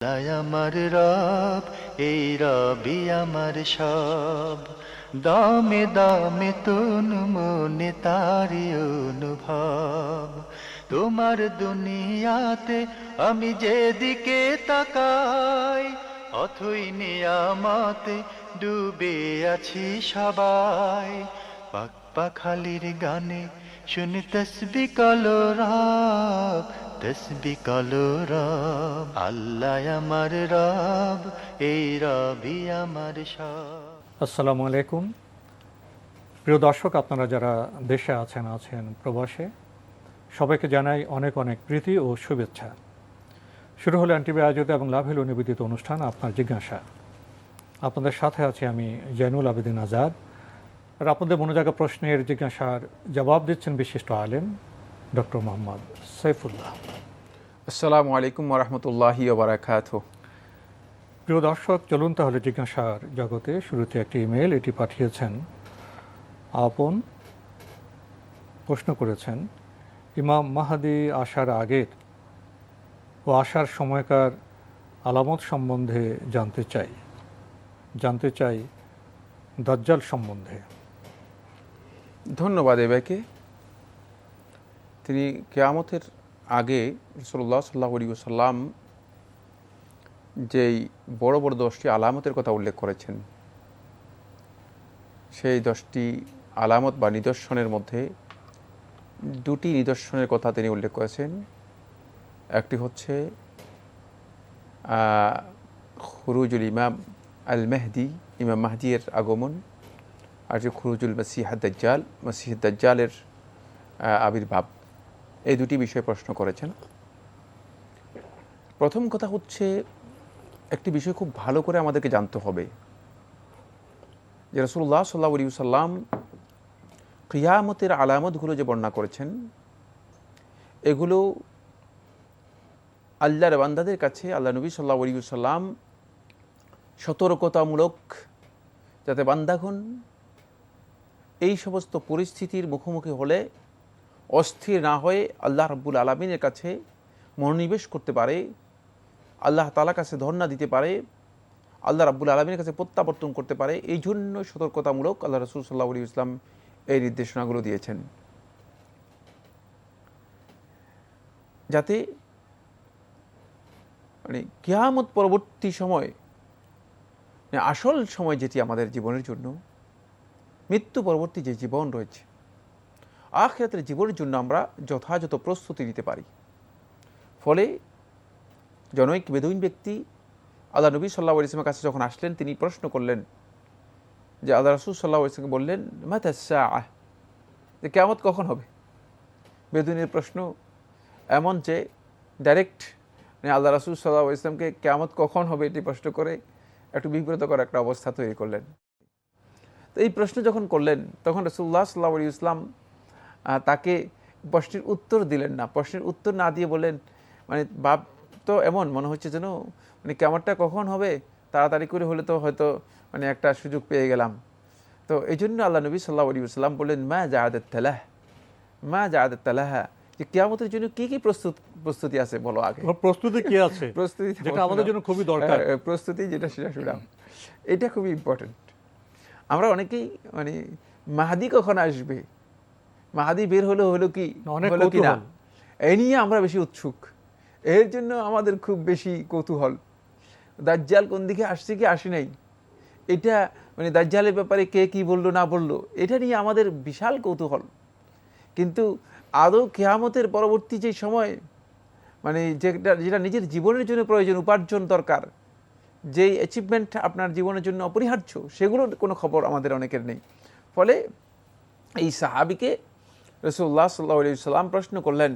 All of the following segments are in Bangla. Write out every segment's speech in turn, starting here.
আল্লাহ আমার রব, এই রবি আমার সব। দামে দামে তুন মনে তারি অনুভব। তোমার দুনিয়াতে আমি যেদিকে তাকাই, অথই নিয়ামতে ডুবে আছি সবাই। পাক পাখালির গানে শুনি তসবি কলরব, তসবি কলরব। আল্লাহ আমার রব, এই রবি আমার সব। আসসালামু আলাইকুম। প্রিয় দর্শক, আপনারা যারা দেশে আছেন প্রবাসে, সবাইকে জানাই অনেক অনেক প্রীতি ও শুভেচ্ছা। শুরু হলো এনটিভি আয়োজিত এবং লাভেল নিবেদিত অনুষ্ঠান আপনার জিজ্ঞাসা। আপনাদের সাথে আছি আমি জয়নুল আবেদিন আজাদ। আর আপনাদের মনোজাগা প্রশ্নের জিজ্ঞাসার জবাব দিচ্ছেন বিশিষ্ট আলেম ডক্টর মোহাম্মদ সাইফুল্লাহ। আসসালামু আলাইকুম ওরহমতুল্লাহি ওবারাকাতুহু। প্রিয় দর্শক, চলুন তাহলে জিজ্ঞাসার জগতে। শুরুতে একটি ইমেল, এটি পাঠিয়েছেন আপন। প্রশ্ন করেছেন, ইমাম মাহদী আসার আগের ও আসার সময়কার আলামত সম্বন্ধে জানতে চাই দাজ্জাল সম্বন্ধে। ধন্যবাদ এই ভাইকে। তিনি কিয়ামতের আগে রাসূলুল্লাহ সাল্লাল্লাহু আলাইহি ওয়াসাল্লাম যেই বড় বড় 10টি আলামতের কথা উল্লেখ করেছেন, সেই 10টি আলামত বা নিদর্শনের মধ্যে দুটি নিদর্শনের কথা তিনি উল্লেখ করেছেন। একটি হচ্ছে খুরুজুল ইমাম আল মেহদি, ইমাম মাহদিয়ের আগমন, আর যে খুরুজুল মসিহ দাজ্জাল, মসিহ দাজ্জালের আবির্ভাব। এই দুটি বিষয়ে প্রশ্ন করেছেন। প্রথম কথা হচ্ছে, একটি বিষয় খুব ভালো করে আমাদেরকে জানতে হবে যে রাসূলুল্লাহ সাল্লাল্লাহু আলাইহি ওয়াসাল্লাম কিয়ামতের আলামতগুলো যে বর্ণনা করেছেন, এগুলো আল্লাহর বান্দাদের কাছে আল্লাহ নবী সাল্লাল্লাহু আলাইহি ওয়াসাল্লাম সতর্কতামূলক, যাতে বান্দাগণ এই সমস্ত পরিস্থিতির মুখোমুখি হলে অস্থির না হয়ে আল্লাহ রাব্বুল আলামিনের কাছে মনোনিবেশ করতে পারে, আল্লাহ তাআলার কাছে ধর্ণা দিতে পারে, আল্লাহ রাব্বুল আলামিনের কাছে প্রত্যাবর্তন করতে পারে। এই জন্য সতর্কতামূলক আল্লাহ রাসূল সাল্লাল্লাহু আলাইহি ওয়াসাল্লাম এই নির্দেশনাগুলো দিয়েছেন, যাতে কিয়ামত পরবর্তী সময়, আসল সময় যেটি আমাদের জীবনের জন্য, মৃত্যু পরবর্তী যে জীবন রয়েছে, আখিরাতের জীবনের জন্য আমরা যথাযথ প্রস্তুতি নিতে পারি। ফলে জনৈক বেদুইন ব্যক্তি আল্লাহ নবী সাল্লাল্লাহু আলাইহি ওয়াসাল্লামের কাছে যখন আসলেন, তিনি প্রশ্ন করলেন যে আল্লাহ রাসূল সাল্লাল্লাহু আলাইহি ওয়াসাল্লামকে বললেন, মাতা সাআহ, যে কিয়ামত কখন হবে। বেদুইনের প্রশ্ন এমন যে ডাইরেক্ট আল্লাহ রাসূল সাল্লাল্লাহু আলাইহি ওয়াসাল্লামকে কিয়ামত কখন হবে এটি প্রশ্ন করে একটু বিব্রতকর একটা অবস্থা তৈরি করলেন। তো এই প্রশ্ন যখন করলেন, তখন রাসূলুল্লাহ সাল্লাল্লাহু আলাইহি ওয়াসাল্লাম তাকে প্রশ্নের উত্তর দিলেন না। প্রশ্নের উত্তর না দিয়ে বললেন, ভাব তো এমন মনে হচ্ছে যেন কিয়ামতটা কখন হবে, তাড়াতাড়ি করে হলে তো হয়তো একটা সুযোগ পেয়ে গেলাম। তো এই জন্য আল্লাহ নবী সাল্লাল্লাহু আলাইহি ওয়াসাল্লাম বললেন, মা জাআদাত তালাহা, যে কিয়ামতের জন্য কি কি প্রস্তুতি আছে বলো আগে। প্রস্তুতি কি আছে? প্রস্তুতি যেটা আমাদের জন্য খুবই দরকার। প্রস্তুতি যেটা, সেটা শুনাম। এটা খুবই ইম্পর্টেন্ট। আমরা অনেকেই মাহাদি কখন আসবে, মাহাদি বের হলো কি না, এই নিয়ে আমরা বেশি উৎসুক। এর জন্য আমাদের খুব বেশি কৌতূহল। দাজ্জাল কোন দিকে আসছে কি আসে নাই, এটা দাজ্জালের ব্যাপারে কে কি বললো না বললো, এটা নিয়ে আমাদের বিশাল কৌতূহল। কিন্তু আদৌ কিয়ামতের পরবর্তী যে সময়, যেটা নিজের জীবনের জন্য প্রয়োজন, উপার্জন দরকার, যেই অ্যাচিভমেন্ট আপনার জীবনের জন্য অপরিহার্য, সেগুলোর কোনো খবর আমাদের অনেকের নেই। ফলে এই সাহাবীকে রাসূলুল্লাহ সাল্লাল্লাহু আলাইহি ওয়াসাল্লাম প্রশ্ন করলেন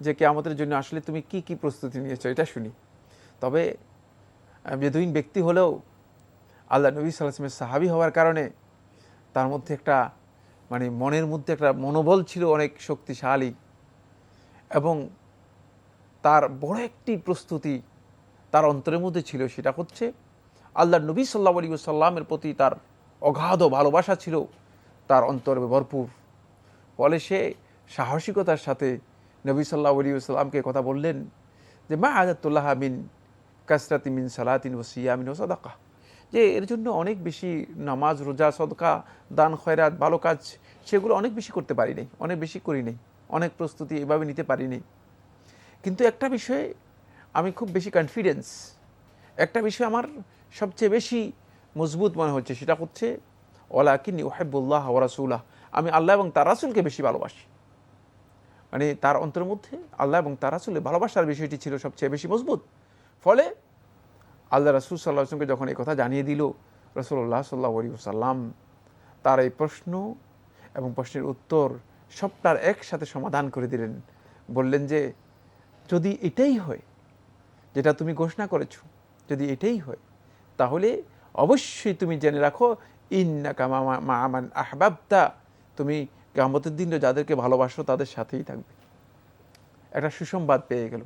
যে কিয়ামতের জন্য আসলে তুমি কি কি প্রস্তুতি নিয়েছো, এটা শুনি। তবে বেদুইন ব্যক্তি হলেও আল্লাহ নবী সাল্লাল্লাহু আলাইহি ওয়াসাল্লামের সাহাবী হওয়ার কারণে তার মধ্যে একটা মনের মধ্যে একটা মনোবল ছিল অনেক শক্তিশালী, এবং তার বড় একটি প্রস্তুতি তার অন্তরের মধ্যে ছিল। সেটা হচ্ছে আল্লাহ নবী সাল্লাল্লাহু আলাইহি ওয়াসাল্লামের প্রতি তার অগাধ ভালোবাসা ছিল তার অন্তরে ভরপুর। ফলে সে সাহসিকতার সাথে নবী সাল্লাল্লাহু আলাইহি ওয়াসাল্লামকে কথা বললেন যে, মা আযাতুল্লাহ মিন কাসরাতি মিন সালাতিন ওয়া সিয়ামিন ওয়া সাদাকা, যে এর জন্য অনেক বেশি নামাজ, রোজা, সদকা, দান, খয়রাত, ভালো কাজ সেগুলো অনেক বেশি করতে পারি নাই, অনেক বেশি করি নাই, অনেক প্রস্তুতি এভাবে নিতে পারি নাই। কিন্তু একটা বিষয়ে আমি খুব বেশি কনফিডেন্স, একটা বিষয় আমার সবচেয়ে বেশি মজবুত মনে হচ্ছে, সেটা হচ্ছে ওয়ালাকিন্নী উহিব্বুল্লাহ ওয়া রাসূলাহ, আমি আল্লাহ এবং তার রাসূলকে বেশি ভালোবাসি। মানে তার অন্তরের মধ্যে আল্লাহ এবং তার রাসূলের ভালোবাসার বিষয়টি ছিল সবচেয়ে বেশি মজবুত। ফলে আল্লাহ রাসূল সাল্লাল্লাহু আলাইহি ওয়াসাল্লামকে যখন এই কথা জানিয়ে দিল, রাসূলুল্লাহ সাল্লাল্লাহু আলাইহি ওয়াসাল্লাম তার এই প্রশ্ন এবং প্রশ্নের উত্তর সবটার একসাথে সমাধান করে দিলেন। বললেন যে যদি এটাই হয় যেটা তুমি ঘোষণা করেছো, যদি এটাই হয় তাহলে অবশ্যই তুমি জেনে রাখো ইন্নাকা মা মান আহবাবতা, তুমি কিয়ামতের দিন যাদেরকে ভালোবাসো তাদের সাথেই থাকবে। একটা সুসংবাদ পেয়ে গেল।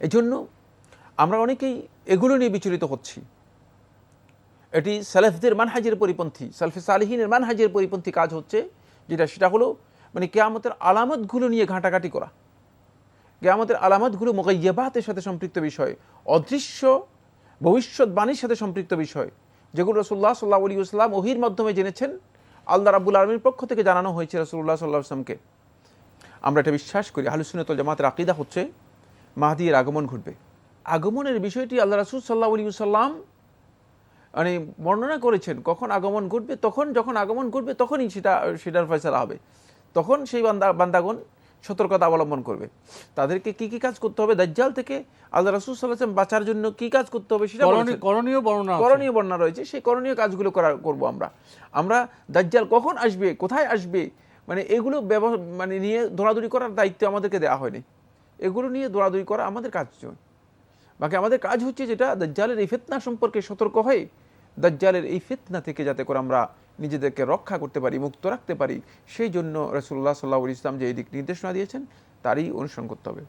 এই জন্য আমরা অনেকেই এগুলো নিয়ে বিচলিত হচ্ছি। এটি সালেফদের মানহাজের পরিপন্থী, সালফে সালিহিনের মানহাজের পরিপন্থী কাজ হচ্ছে, সেটা হলো মানে কিয়ামতের আলামতগুলো নিয়ে ঘাঁটাঘাঁটি করা। কিয়ামতের আলামতগুলো মুগায়্যাবাতের সাথে সম্পৃক্ত বিষয়, অদৃশ্য ভবিষ্যৎবাণীর সাথে সম্পৃক্ত বিষয়, যেগুলো রাসূলুল্লাহ সাল্লাল্লাহু আলাইহি ওয়াসাল্লাম ওহীর মাধ্যমে জেনেছেন, আল্লাহ রাব্বুল আলামিনের পক্ষ থেকে জানানো হয়েছে রাসূলুল্লাহ সাল্লাল্লাহু আলাইহি ওয়াসাল্লামকে। আমরা এটা বিশ্বাস করি। আহলুস সুন্নাত ওয়াল জামাতের আকীদা হচ্ছে মাহদীর আগমন ঘটবে। আগমনের বিষয়টি আল্লাহ রাসূল সাল্লাল্লাহু আলাইহি ওয়াসাল্লাম মানে বর্ণনা করেছেন, কখন আগমন ঘটবে, যখন আগমন ঘটবে তখনই সেটার ফয়সালা হবে। তখন সেই বান্দাগণ সতর্কতা অবলম্বন করবে। তাদেরকে কি কি কাজ করতে হবে, দাজ্জাল থেকে আল্লাহ রাসূল সাল্লাল্লাহু আলাইহি ওয়াসাল্লাম বাঁচার জন্য কি কাজ করতে হবে সেটা করণীয় বর্ণনা রয়েছে। সেই করণীয় কাজগুলো করব আমরা। দাজ্জাল কখন আসবে, কোথায় আসবে, মানে এগুলো মানে নিয়ে দৌড়াদৌড়ি করার দায়িত্ব আমাদেরকে দেওয়া হয়নি। এগুলো নিয়ে দৌড়াদৌড়ি করা আমাদের কাজ নয়। বাকি আমাদের কাজ হচ্ছে যেটা দাজ্জালের এই ফিতনা সম্পর্কে সতর্ক হয়ে দাজ্জালের এই ফিতনা থেকে যাতে করে আমরা নিজেদেরকে রক্ষা করতে পারি, মুক্ত রাখতে পারি, সেই জন্য রাসূলুল্লাহ সাল্লাল্লাহু আলাইহি ওয়াসাল্লাম যে এই দিক নির্দেশনা দিয়েছেন তারই অনুসরণ করতে হবে।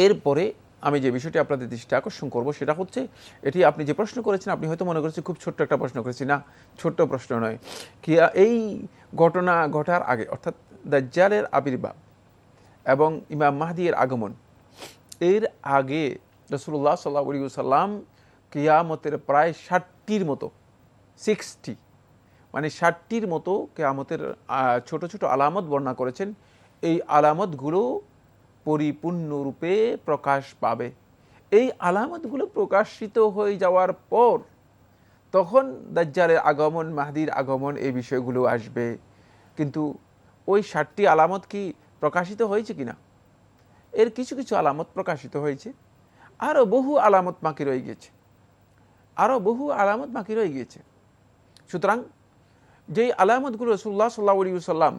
এরপরে আমি যে বিষয়টি আপনাদের দৃষ্টি আকর্ষণ করব সেটা হচ্ছে, এটি আপনি যে প্রশ্ন করেছেন, আপনি হয়তো মনে করেছেন খুব ছোট্ট একটা প্রশ্ন করেছি। না, ছোট্ট প্রশ্ন নয়। কি এই ঘটনা ঘটার আগে, অর্থাৎ দাজ্জালের আবির্ভাব এবং ইমাম মাহদীর আগমন, এর আগে রাসূলুল্লাহ সাল্লাল্লাহু আলাইহি ওয়াসাল্লাম কিয়ামতের প্রায় 60টির মতো, 60 মানে 60টির মতো কিয়ামতের ছোট ছোট আলামত বর্ণনা করেছেন। এই আলামতগুলো পরিপূর্ণরূপে প্রকাশ পাবে। এই আলামতগুলো প্রকাশিত হয়ে যাওয়ার পর তখন দাজ্জালের আগমন, মাহদীর আগমন, এই বিষয়গুলো আসবে। কিন্তু ওই 60টি আলামত কি প্রকাশিত হয়েছে কিনা? এর কিছু কিছু আলামত প্রকাশিত হয়েছে, আরও বহু আলামত বাকি রয়ে গিয়েছে। সুতরাং যেই আলামতগুলো রাসূলুল্লাহ সাল্লাল্লাহু আলাইহি ওয়াসাল্লাম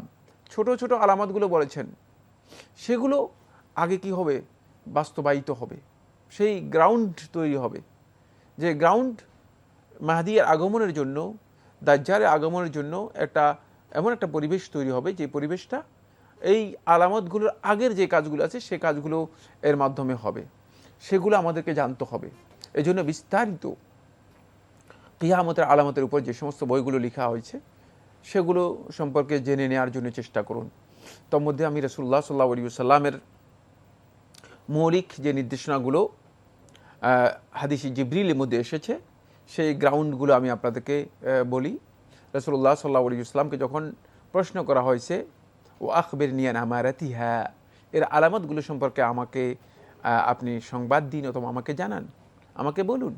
ছোট ছোট আলামতগুলো বলেছেন, সেগুলো আগে কি হবে, বাস্তবায়িত হবে। সেই গ্রাউন্ড তৈরি হবে, যে গ্রাউন্ড মাহদীর আগমনের জন্য, দাজ্জালের আগমনের জন্য এমন একটা পরিবেশ তৈরি হবে, যে পরিবেশটা এই আলামতগুলোর আগের যে কাজগুলো আছে সে কাজগুলো এর মাধ্যমে হবে। সেগুলো আমাদেরকে জানতে হবে। এই জন্য বিস্তারিত কিয়ামতের আলামতের উপর যে সমস্ত বইগুলো লেখা হয়েছে সেগুলো সম্পর্কে জেনে নেওয়ার জন্য চেষ্টা করুন। তোর মধ্যে আমি রাসূলুল্লাহ সাল্লাল্লাহু আলাইহি ওয়াসাল্লামের মৌলিক যে নির্দেশনাগুলো হাদিসে জিবরিলের মধ্যে এসেছে, সেই গ্রাউন্ডগুলো আমি আপনাদেরকে বলি। রাসূলুল্লাহ সাল্লাল্লাহু আলাইহি ওয়াসাল্লামকে যখন প্রশ্ন করা হয়েছে, ও আখবিরনি আন আমারাতিহা, এর আলামতগুলো সম্পর্কে আমাকে আপনি সংবাদ দিন অথবা আমাকে জানান, আমাকে বলুন,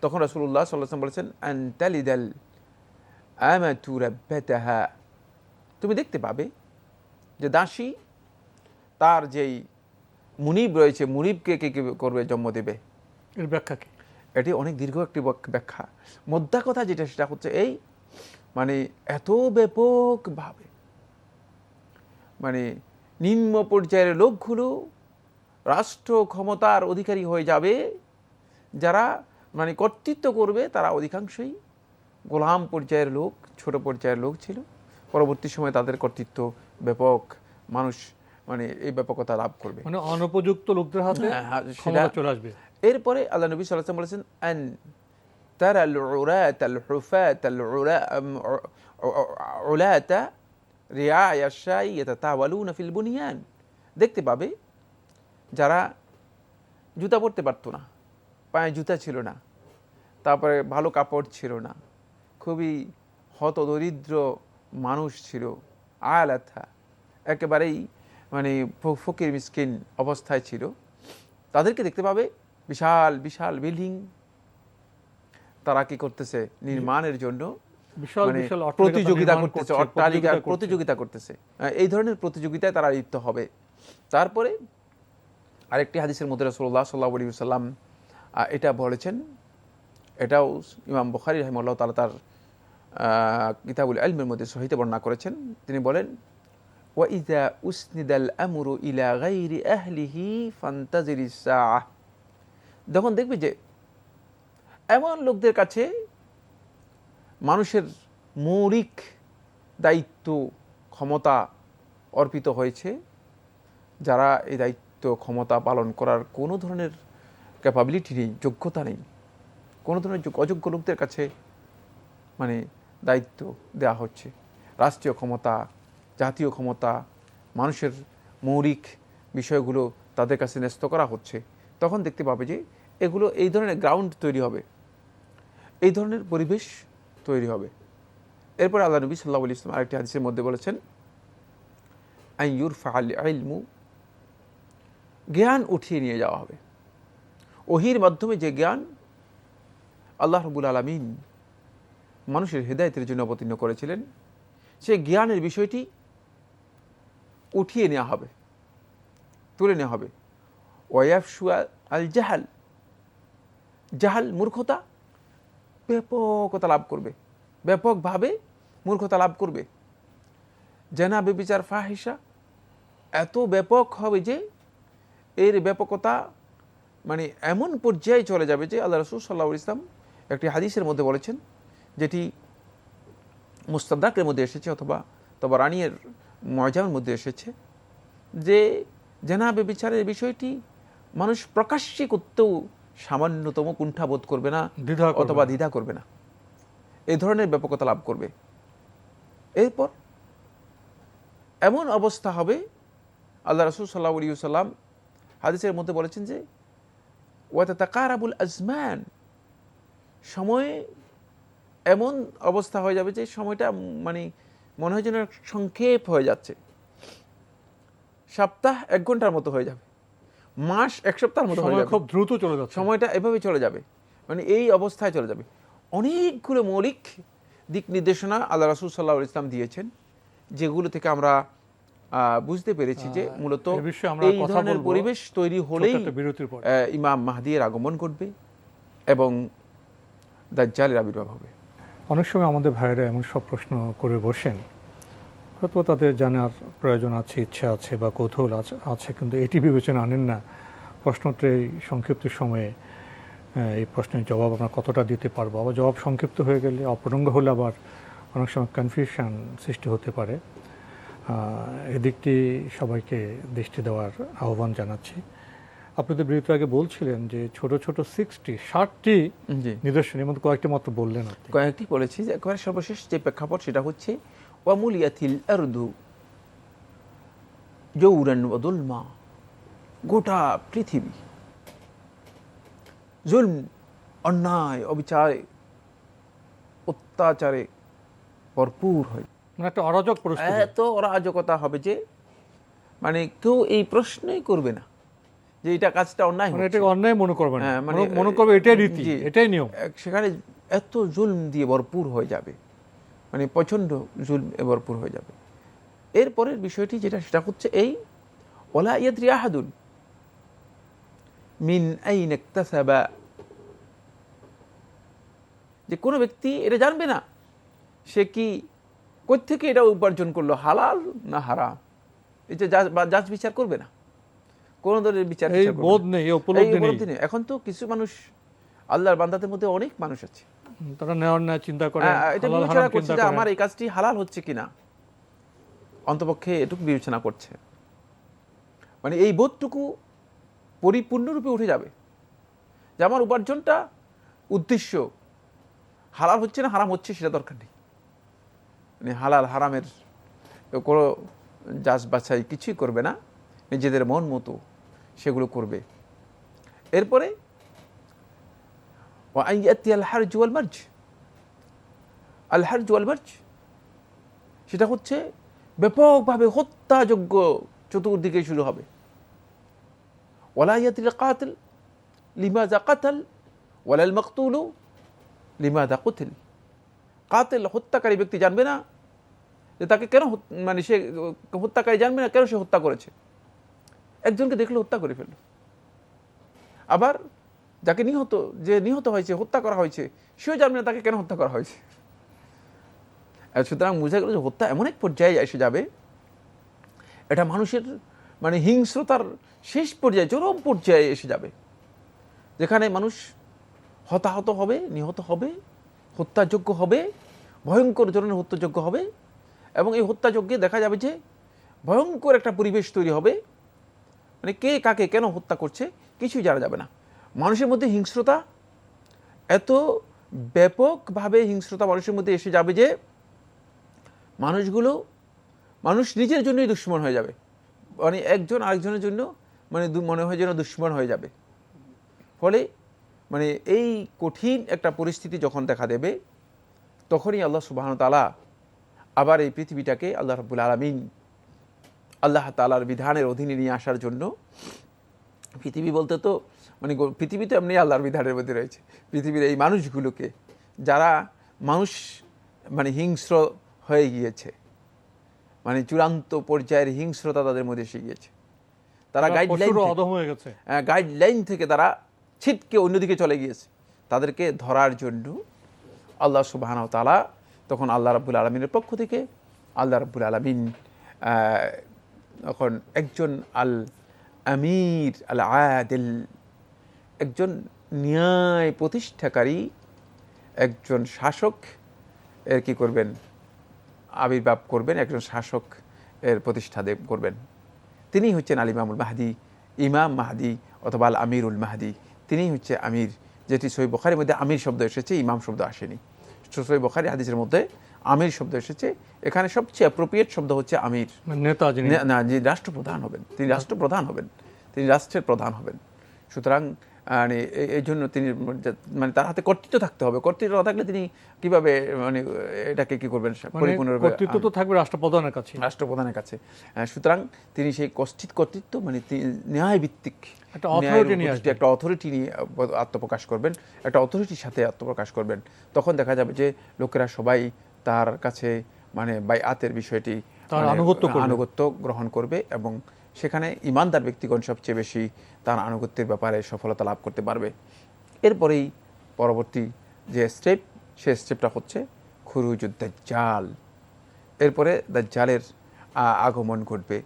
তখন রাসূলুল্লাহ সাল্লাল্লাহু আলাইহি ওয়াসাল্লাম বলেছেন, আন তালিদাল আমাতু রাব্বাতাহা, তুমি দেখতে পাবে যে দাসী তার যেই মুনিব রয়েছে, মুনিবকে কে করবে, জন্ম দেবে। এর ব্যাখ্যা কি? এটি অনেক দীর্ঘ একটি ব্যাখ্যা। মোদ্দা কথা যেটা, সেটা হচ্ছে এই, মানে এত ব্যাপকভাবে মানে নিম্ন পর্যায়ের লোকগুলো রাষ্ট্র ক্ষমতার অধিকারী হয়ে যাবে। যারা মানে কর্তৃত্ব করবে তারা অধিকাংশই গোলাম পর্যায়ের লোক, ছোট পর্যায়ের লোক ছিল। পরবর্তী সময়ে তাদের কর্তৃত্ব ব্যাপক, মানুষ মানে এই ব্যাপকতা লাভ করবে, মানে অনুপযুক্ত লোকদের হাতে ক্ষমতা চলে আসবে। এরপরে আল্লাহ নবী সাল্লাল্লাহু আলাইহি ওয়াসাল্লাম বলেছেন, আন তারাল উরাতাল হুফাতাল উলাতা রিআয়া শাই ইয়াতাতাওয়ালুনা ফিল বুনিয়ান, দেখতে পাবে যারা জুতা পরতে পারতো না, পায়ে জুতা ছিল না, তারপরে ভালো কাপড় ছিল না, খুবই হতদরিদ্র মানুষ ছিল, আয়ালাথা, একেবারেই মানে ফকির মিসকিন অবস্থায় ছিল। তাদেরকে দেখতে পাবে বিশাল বিশাল বিল্ডিং তারা কি করতেছে নির্মাণের জন্য বিশাল মানে বিশাল প্রতিযোগিতা করতেছে, অট্টালিকার প্রতিযোগিতা করতেছে। এই ধরনের প্রতিযোগিতায় তারা লিপ্ত হবে। তারপরে আরেকটি হাদিসের মধ্যে রাসূলুল্লাহ সাল্লাল্লাহু আলাইহি ওয়াসাল্লাম এটা বলেছেন, এটাও ইমাম বুখারী রাহিমাহুল্লাহ তাআলা তার কিতাবুল ইলমের মধ্যে সহিতে বর্ণনা করেছেন। তিনি বলেন, ওয়া ইযা উসনিদাল আমরু ইলা গায়রি আহলিহি ফান্তাজিরিস সাআহ, যখন দেখবে যে এমন লোকদের কাছে মানুষের মৌলিক দায়িত্ব ক্ষমতা অর্পিত হয়েছে, যারা এই দায়িত্ব ক্ষমতা পালন করার কোনো ধরনের ক্যাপাবিলিটি নেই, যোগ্যতা নেই, কোনো ধরনের অযোগ্য লোকদের কাছে মানে দায়িত্ব দেওয়া হচ্ছে। রাষ্ট্রীয় ক্ষমতা, জাতীয় ক্ষমতা, মানুষের মৌলিক বিষয়গুলো তাদের কাছে ন্যস্ত করা হচ্ছে। তখন দেখতে পাবে যে এগুলো এই ধরনের গ্রাউন্ড তৈরি হবে, এই ধরনের পরিবেশ তৈরি হবে। এরপর আল্লাহ নবী সাল্লাল্লাহু আলাইহি ওয়াসাল্লাম আরেকটি হাদিসের মধ্যে বলেছেন, আন ইউরফাআল ইলমু, জ্ঞান উঠিয়ে নিয়ে যাওয়া হবে। ওহির মাধ্যমে যে জ্ঞান আল্লাহ রাব্বুল আলামিন মানুষের হেদায়েতের জন্য অবতীর্ণ করেছিলেন, সেই জ্ঞানের বিষয়টি উঠিয়ে নেওয়া হবে, তুলে নেওয়া হবে। ওয়াইফশু আল জাহাল, জাহাল মূর্খতা ব্যাপকতা লাভ করবে, ব্যাপকভাবে মূর্খতা লাভ করবে। জেনা ব্যভিচার ফাহিশা এত ব্যাপক হবে যে এর ব্যাপকতা মানে এমন পর্যায়ে চলে যাবে যে আল্লাহ রাসূল সাল্লাল্লাহু আলাইহি ওয়াসাল্লাম একটি হাদিসের মধ্যে বলেছেন, যেটি মুস্তাদরাকের মধ্যে এসেছে অথবা তবরানীর মুআজামের মধ্যে এসেছে, যে জেনা ব্যভিচারের বিষয়টি মানুষ প্রকাশ্যে করতেও সামান্যতম কুণ্ঠাবোধ করবে না অথবা দ্বিধা করবে না, এই ধরনের ব্যাপকতা লাভ করবে। এরপর এমন অবস্থা হবে, আল্লাহ রাসূল সাল্লাল্লাহু আলাইহি ওয়াসাল্লাম হাদিসের মধ্যে বলেছেন যে ওয়াতাতাকারাবুল আজমান, সময় এমন অবস্থা হয়ে যাবে যে সময়টা মানে মনে হয় যেন সংক্ষেপ হয়ে যাচ্ছে, সপ্তাহ 1 ঘন্টার মতো হয়ে যাবে, মাস 1 সপ্তাহের মতো হয়ে যাবে, খুব দ্রুত চলে যাচ্ছে, সময়টা এভাবে চলে যাবে, মানে এই অবস্থায় চলে যাবে। অনেকগুলো মৌলিক দিক নির্দেশনা আল্লাহ রাসূল সাল্লাল্লাহু আলাইহি ওয়াসাল্লাম দিয়েছেন, যেগুলো থেকে আমরা বুঝতে পেরেছি যে মূলত এই ধরনের পরিবেশ তৈরি হলেই ইমাম মাহদীর আগমন ঘটবে এবং দাজ্জালের আবির্ভাব হবে। অনেক সময় আমাদের ভাইয়েরা এমন সব প্রশ্ন করে বসেন, হয়তো তাদের জানার প্রয়োজন আছে, ইচ্ছা আছে বা কৌতূহল আছে, কিন্তু এটি বিবেচনা আনেন না প্রশ্নটা এই সংক্ষিপ্ত সময়ে এই প্রশ্নের জবাব আমরা কতটা দিতে পারবো, আবার জবাব সংক্ষিপ্ত হয়ে গেলে অপরঙ্গ হলে আবার অনেক সময় কনফিউশন সৃষ্টি হতে পারে। এদিকটি সবাইকে দৃষ্টি দেওয়ার আহ্বান জানাচ্ছি। আপনি তো বিরতি আগে বলছিলেন যে ছোট ছোট 60টি নিদর্শন, এর মধ্যে কয়েকটি মাত্র বললেন। কয়েকটি বলেছি, যে একবারে সর্বশেষ যে প্রেক্ষাপট সেটা হচ্ছে ওয়ামুলিয়াতিল আরদু জৌরান ওয়া যুলমা, গোটা পৃথিবী জুলম, অন্যায়, অবিচারে, অত্যাচারে ভরপুর হয়, মানে একটা অরাজক পরিস্থিতি, এত অরাজকতা হবে যে মানে কেউ এই প্রশ্নই করবে না যে এটা কাজটা অন্যায়, মানে এটা অন্যায় মনে করবে না, মানে মনে করবে এটাই রীতি, এটাই নিয়ম। সেখানে এত জুলম দিয়ে ভরপুর হয়ে যাবে, মানে প্রচণ্ড জুলম ভরপুর হয়ে যাবে। এরপরের বিষয়টি যেটা, সেটা হচ্ছে এই ওয়ালা ইয়াদরি আহাদুন মিন আইনা ইকতাসাবা, যে কোনো ব্যক্তি এটা জানবে না সে কি কোত্থেকে এটা উপার্জন করলো, হালাল না হারাম, এটা জাজ বিচার করবে না, কোনো ধরনের বিচার বোধ নেই, উপলব্ধি নেই। এখন তো কিছু মানুষ, আল্লাহর বান্দাদের মধ্যে অনেক মানুষ আছে, তারা নেওয়ার না চিন্তা করে, এটা বিবেচনা করছে যে আমার এই কাজটি হালাল হচ্ছে কিনা, অন্তপক্ষে এটুকু বিবেচনা করছে, মানে এই বোধটুকু পরিপূর্ণরূপে উঠে যাবে যে আমার উপার্জনটা উদ্দেশ্য হালাল হচ্ছে না হারাম হচ্ছে সেটা দরকার নেই, মানে হালাল হারামের কোনো যাচ বাছাই কিছুই করবে না, নিজেদের মন মতো সেগুলো করবে। এরপরে ওয়া আন ইয়াতি আল হারজ ওয়াল মারজ, আল হারজ ওয়াল মারজ সেটা হচ্ছে ব্যাপকভাবে হত্যাযজ্ঞ চতুর্দিকে শুরু হবে। ওয়ালা ইয়াতিল কাতিল লিমাযা কাতাল ওয়ালাল মাকতুলু লিমাযা কুতিল। কাতিল হত্যাকারী ব্যক্তি জানবে না যে তাকে কেন মানে সে হত্যাকারী জানবে না কেন সে হত্যা করেছে, একজনকে দেখলে হত্যা করে ফেলল। আবার যাকে নিহত হয়েছে, হত্যা করা হয়েছে, সেও জানবে না তাকে কেন হত্যা করা হয়েছে। সুতরাং বোঝা গেল যে হত্যা এমন এক পর্যায়ে এসে যাবে, এটা মানুষের মানে হিংস্রতার শেষ পর্যায়ে, চরম পর্যায়ে এসে যাবে, যেখানে মানুষ হতাহত হবে, নিহত হবে, হত্যাযোগ্য হবে, ভয়ঙ্কর ধরনের হত্যাযোগ্য হবে। এবং এই হত্যাযজ্ঞে দেখা যাবে যে ভয়ঙ্কর একটা পরিবেশ তৈরি হবে, মানে কে কাকে কেন হত্যা করছে কিছুই জানা যাবে না। মানুষের মধ্যে হিংস্রতা, এত ব্যাপকভাবে হিংস্রতা মানুষের মধ্যে এসে যাবে যে মানুষ নিজের জন্যই দুশ্মন হয়ে যাবে, মানে একজন আরেকজনের জন্য মানে মনে হয় যেন দুশ্মন হয়ে যাবে। ফলে মানে এই কঠিন একটা পরিস্থিতি যখন দেখা দেবে, তখনই আল্লাহ সুবহানাহু ওয়া তাআলা আবার এই পৃথিবীটাকে আল্লাহ রাব্বুল আলামিন আল্লাহ তাআলার বিধানের অধীনে নিয়ে আসার জন্য, পৃথিবী বলতে তো মানে পৃথিবী তো এমনি আল্লাহর বিধানের মধ্যে রয়েছে, পৃথিবীর এই মানুষগুলোকে যারা মানুষ মানে হিংস্র হয়ে গিয়েছে, মানে চূড়ান্ত পর্যায়ের হিংস্রতা তাদের মধ্যে এসে গিয়েছে, তারা গাইডলাইন থেকে তারা ছিটকে অন্যদিকে চলে গিয়েছে, তাদেরকে ধরার জন্য আল্লাহ সুবহানাহু ওয়া তাআলা তখন আল্লাহ রাব্বুল আলামিনের পক্ষ থেকে আল্লাহ রাব্বুল আলামিন তখন একজন আল আমির আল আদিল, একজন ন্যায় প্রতিষ্ঠাকারী একজন শাসক এর কি করবেন, আবির্ভাব করবেন, একজন শাসক এর প্রতিষ্ঠা করবেন। তিনি হচ্ছেন আল ইমামুল মাহদি, ইমাম মাহদি অথবা আল আমিরুল মাহদি। তিনি হচ্ছে আমির, যেটি সহিহ বুখারীর মধ্যে আমির শব্দ এসেছে, ইমাম শব্দ আসেনি। সহিহ বুখারী হাদিসের মধ্যে আমির শব্দ এসেছে, এখানে সবচেয়ে অ্যাপ্রোপ্রিয়েট শব্দ হচ্ছে আমির, নেতা, যিনি রাষ্ট্রপ্রধান হবেন, তিনি রাষ্ট্রপ্রধান হবেন, তিনি রাষ্ট্রের প্রধান হবেন। সুতরাং মানে এই জন্য তিনি মানে তার হাতে কর্তৃত্ব থাকতে হবে, কর্তৃত্ব না থাকলে তিনি কিভাবে মানে এটাকে কি করবেন, পরিপূর্ণভাবে কর্তৃত্ব তো থাকবে রাষ্ট্রপ্রধানের কাছে। সুতরাং তিনি সেই কর্তৃত্ব মানে ন্যায় ভিত্তিক একটা অথরিটি নিয়ে আত্মপ্রকাশ করবেন, একটা অথরিটির সাথে আত্মপ্রকাশ করবেন। তখন দেখা যাবে যে লোকেরা সবাই তার কাছে মানে বাইআতের বিষয়টি আনুগত্য গ্রহণ করবে, এবং সেখানে ঈমানদার ব্যক্তিগণ সবচেয়ে বেশি তার আনুগত্যের ব্যাপারে সফলতা লাভ করতে পারবে। এরপরেই পরবর্তী যে স্টেপ, সে স্টেপটা হচ্ছে খুরুজুদ দাজ্জাল। এরপরে দাজ্জালের আগমন ঘটবে,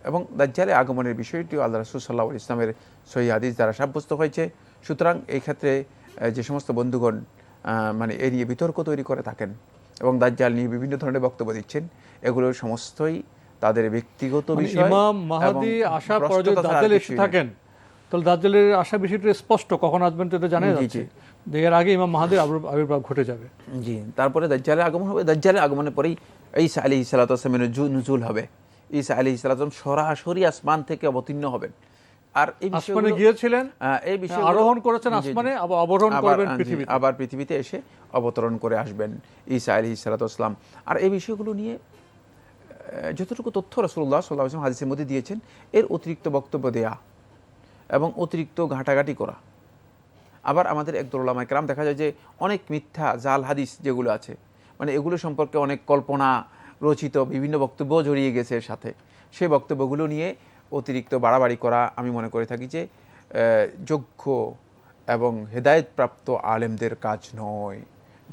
এবং দাজ্জালের আগমনের বিষয়টিও আল্লাহ রাসূল সাল্লাল্লাহু আলাইহি ওয়াসাল্লামের সহিহ হাদিস দ্বারা সাব্যস্ত হয়েছে। সুতরাং এই ক্ষেত্রে যে সমস্ত বন্ধুগণ মানে এ নিয়ে বিতর্ক তৈরি করে থাকেন এবং দাজ্জাল নিয়ে বিভিন্ন ধরনের বক্তব্য দিচ্ছেন, এগুলোর সমস্তই তাদের ব্যক্তিগত বিষয়। ইমাম মাহদি আসার পরে যদি দাজ্জাল এসে থাকেন, তাহলে দাজ্জালের আসা বিষয়টি স্পষ্ট, কখন আসবেন তো এটা জানা যাচ্ছে, এর আগে ইমাম মাহদির আবির্ভাব ঘটে যাবে। জি, তারপরে দাজ্জালের আগমন হবে। দাজ্জালের আগমনের পরেই ঈসা আলাইহিস সালাতু ওয়াস সালামের নুজুল হবে। ঈসা আলাইহিস সালাতু ওয়াস সালাম সরাসরি আসমান থেকে অবতীর্ণ হবেন। আর এই আসমানে গিয়েছিলেন, এই বিষয় আরোহণ করেছেন আসমানে, আবার অবতরণ করবেন পৃথিবীতে, আবার পৃথিবীতে এসে অবতরণ করে আসবেন ঈসা আলাইহিস সালাতু ওয়াস সালাম। আর এই বিষয়গুলো নিয়ে যতটুকু তথ্য রাসূলুল্লাহ সাল্লাল্লাহু আলাইহি ওয়াসাল্লাম হাদিসের মধ্যে দিয়েছেন, এর অতিরিক্ত বক্তব্য দেয়া এবং অতিরিক্ত ঘাটাঘাটি করা। আবার আমাদের একদল উলামায়ে কেরাম দেখা যায় যে অনেক মিথ্যা জাল হাদিস যেগুলো আছে, মানে এগুলো সম্পর্কে অনেক কল্পনা রচিত বিভিন্ন বক্তব্য জড়িয়ে গেছে এর সাথে, সেই বক্তব্যগুলো নিয়ে অতিরিক্ত বাড়াবাড়ি করা আমি মনে করে থাকি যে যোগ্য এবং হেদায়েতপ্রাপ্ত আলেমদের কাজ নয়,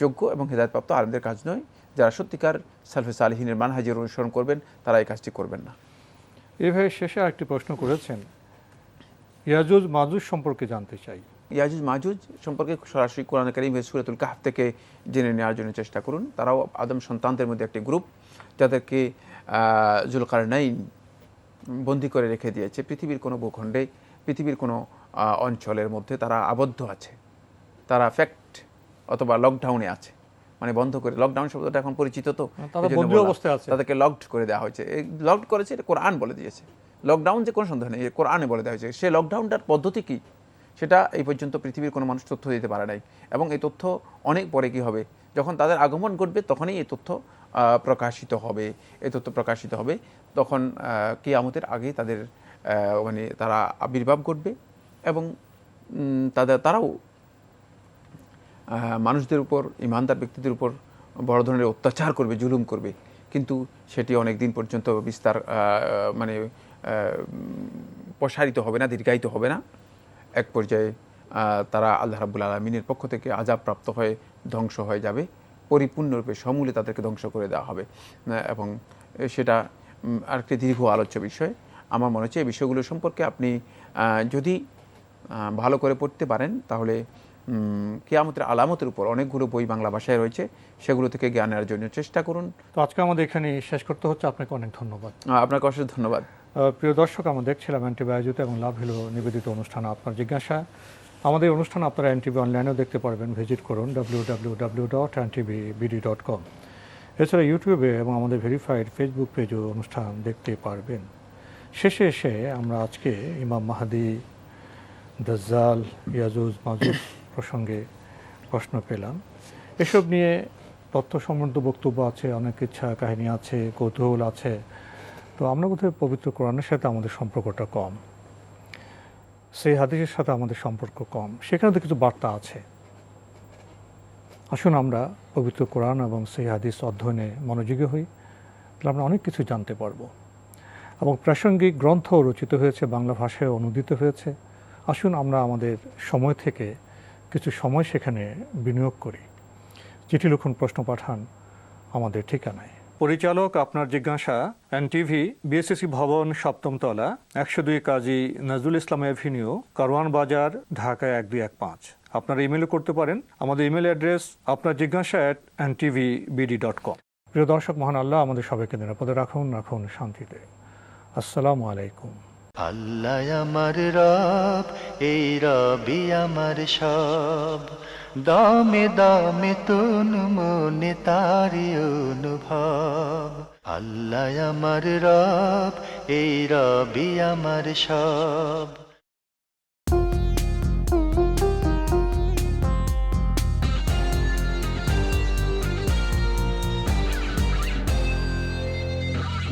যোগ্য এবং হেদায়েতপ্রাপ্ত আলেমদের কাজ নয়। যারা সত্যিকার সালফে সালেহিনের মানহাজের অনুসরণ করবেন তারা এই কাজটি করবেন না। এভাবে শেষে আরেকটি প্রশ্ন করেছেন, ইয়াজুজ মাজুজ সম্পর্কে জানতে চাই। ইয়াজুজ মাজুজ সম্পর্কে সরাসরি কোরআন কারীম সূরাতুল কাহফ থেকে জেনে নেওয়ার জন্য চেষ্টা করুন। তারাও আদম সন্তানদের মধ্যে একটি গ্রুপ, যাদেরকে জুলকারনাইন বন্দী করে রেখে দিয়েছে। পৃথিবীর কোনো ভূখণ্ডে, পৃথিবীর কোনো অঞ্চলের মধ্যে তারা আবদ্ধ আছে, তারা ফ্যাক্ট অথবা লকডাউনে আছে, মানে বন্ধ করে, লকডাউন শব্দটা এখন পরিচিত, তো তাদেরকে লকড করে দেওয়া হয়েছে। লকড করেছে এটা কোরআন বলে দিয়েছে, লকডাউন যে কোনো সন্দেহ নেই, কোরআনে বলে দেওয়া হয়েছে। সে লকডাউনটার পদ্ধতি কী সেটা এই পর্যন্ত পৃথিবীর কোনো মানুষ তথ্য দিতে পারে নাই। এবং এই তথ্য অনেক পরে কি হবে, যখন তাদের আগমন ঘটবে তখনই এই তথ্য প্রকাশিত হবে। এই তথ্য প্রকাশিত হবে তখন কিয়ামতের আগেই তাদের মানে তারা আবির্ভাব ঘটবে এবং তারাও মানুষদের উপর, ইমানদার ব্যক্তিদের উপর বড় ধরনের অত্যাচার করবে, জুলুম করবে, কিন্তু সেটি অনেক দিন পর্যন্ত বিস্তার মানে প্রসারিত হবে না, দীর্ঘায়িত হবে না। এক পর্যায়ে তারা আল্লাহ রাব্বুল আলামিনের পক্ষ থেকে আযাবপ্রাপ্ত হয়ে ধ্বংস হয়ে যাবে, পরিপূর্ণরূপে সমূলে তাদেরকে ধ্বংস করে দেওয়া হবে। এবং সেটা আরেকটি দীর্ঘ আলোচ্য বিষয়। আমার মনে হচ্ছে এই বিষয়গুলো সম্পর্কে আপনি যদি ভালো করে পড়তে পারেন তাহলে কিয়ামতের আলামতের উপর অনেকগুলো বই বাংলা ভাষায় রয়েছে, সেগুলো থেকে জ্ঞান নেওয়ার জন্য চেষ্টা করুন। তো আজকে আমাদের এখানে শেষ করতে হচ্ছে। আপনাকে অনেক ধন্যবাদ। আপনাকে অশেষ ধন্যবাদ। প্রিয় দর্শক, আমরা দেখছিলাম এনটিভি আয়োজিত এবং লাভ হলো নিবেদিত অনুষ্ঠান আপনার জিজ্ঞাসা। আমাদের অনুষ্ঠান আপনারা এনটিভি অনলাইনেও দেখতে পারবেন, ভিজিট করুন www.ntvbd.com। এছাড়া ইউটিউবে এবং আমাদের ভেরিফাইড ফেসবুক পেজেও অনুষ্ঠান দেখতে পারবেন। শেষে এসে আমরা আজকে ইমাম মাহদি, দাজ্জাল, ইয়াজুজ মাজুজ প্রসঙ্গে প্রশ্ন পেলাম। এসব নিয়ে তথ্য সমৃদ্ধ বক্তব্য আছে, অনেক ইচ্ছা কাহিনী আছে, কৌতূহল আছে। তো আমরা বোধহয় পবিত্র কোরআনের সাথে আমাদের সম্পর্কটা কম, সেই হাদিসের সাথে আমাদের সম্পর্ক কম, সেখানে তো কিছু বার্তা আছে। আসুন আমরা পবিত্র কোরআন এবং সেই হাদিস অধ্যয়নে মনোযোগী হই, তাহলে আমরা অনেক কিছু জানতে পারবো। এবং প্রাসঙ্গিক গ্রন্থ রচিত হয়েছে, বাংলা ভাষায় অনুদিত হয়েছে। আসুন আমরা আমাদের সময় থেকে কিছু সময় সেখানে বিনিয়োগ করি। চিঠি লিখুন, প্রশ্ন পাঠান আমাদের ঠিকানায়। পরিচালক আপনার জিজ্ঞাসা, এনটিভি, বিএসসি ভবন, 7ম তলা, 102 কাজী নজরুল ইসলাম এভিনিউ, কারওয়ান বাজার, ঢাকা 1215। আপনারা ইমেলও করতে পারেন। আমাদের ইমেল অ্যাড্রেস আপনার জিজ্ঞাসা @ntvbd.com। প্রিয় দর্শক, মহান আল্লাহ আমাদের সবাইকে নিরাপদে রাখুন, রাখুন শান্তিতে। আসসালামু আলাইকুম। আল্লাহ আমার রব, এই রবি আমার সব, দামে দামে তুন মনে তারি অনুভব। আল্লাহ আমার রব, এই রবি আমার সব।